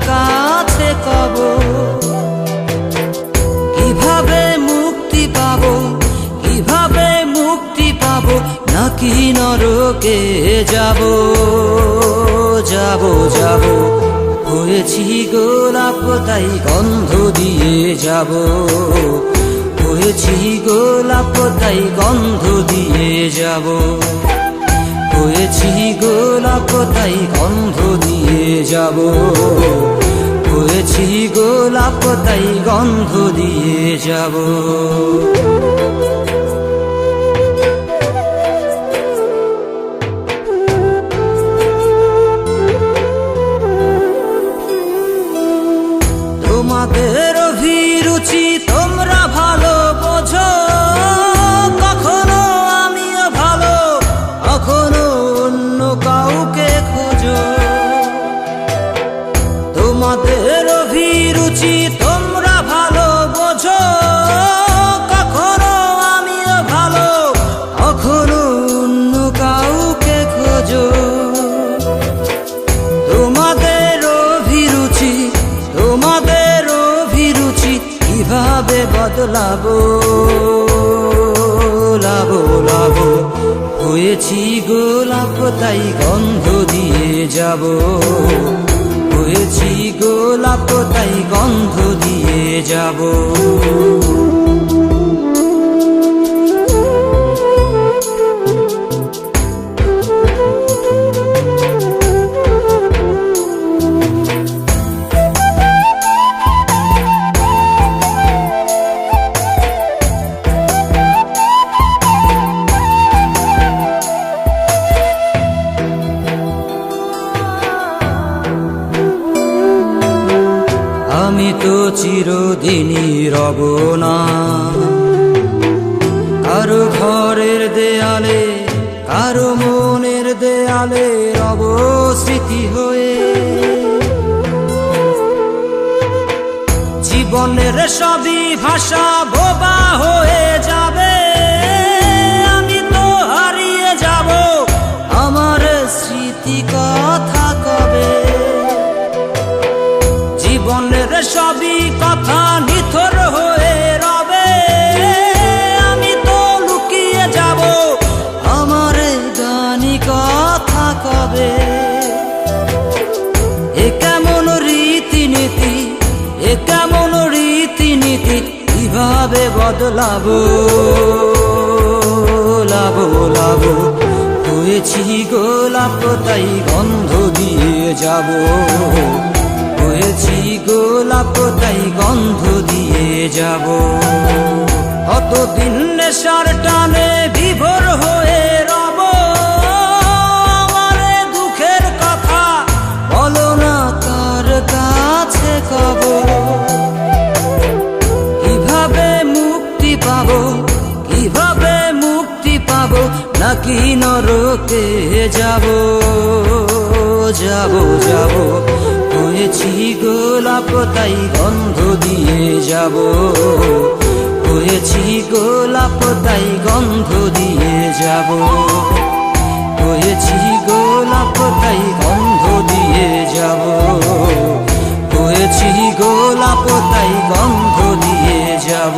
কাছে কব কিভাবে মুক্তি পাবো, কিভাবে মুক্তি পাবো, নাকি নরকে যাব যাব যাব। হয়েছি গোলাপ তাই গন্ধ দিয়ে যাব, হয়েছি গোলাপ তাই গন্ধ দিয়ে যাব, হয়েছি গোলাপ তাই গন্ধ দিয়ে যাব, হয়েছি গোলাপ তাই গন্ধ দিয়ে যাব। তোমাদের অভিরুচি তোমরা ভালো বোঝো, কখনো আমিও ভালো, কখনো অন্য কাউকে খোঁজো। তোমাদের অভিরুচি তোমরা ভালো বোঝো, কখনো আমিও ভালো, কখনো অন্য কাউকে খোঁজো। তোমাদের অভিরুচি, তোমাদের অভিরুচি কিভাবে বদলাবো লাবো লাবো। হয়েছি গোলাপ তাই গন্ধ দিয়ে যাব, হয়েছি গোলাপ তাই গন্ধ দিয়ে যাব। আমি তো চিরদিনই রব না কারো ঘরের দেয়ালে, কারো মনের দেয়ালে রব স্মৃতি হয়ে। জীবনের সবই ভাষা বোবা হয়ে যাবে, আমি তো হারিয়ে যাব, আমার স্মৃতি কথা কবে। জীবনের সবই কথা নিথর হয়ে রবে, আমি তো লুকিয়ে যাব, আমার গানি কথা কবে। এ কেমন রীতিনীতি, এ কেমন রীতিনীতি, কিভাবে বদলাবো লাবো লাবো। হয়েছি গোলাপ তাই গন্ধ দিয়ে যাব, হয়েছি গোলাপ তাই গন্ধ দিয়ে যাব। কতদিন নেশার টানে বিভোর হয়ে রব, আমার দুঃখের কথা বলো না কার কাছে কব। কিভাবে মুক্তি পাবো, কিভাবে মুক্তি পাবো, নাকি নরকে যাব যাব যাব। হয়েছি গোলাপ তাই গন্ধ দিয়ে যাব, হয়েছি গোলাপ তাই গন্ধ দিয়ে যাব, হয়েছি গোলাপ তাই গন্ধ দিয়ে যাব, হয়েছি গোলাপ তাই গন্ধ দিয়ে যাব।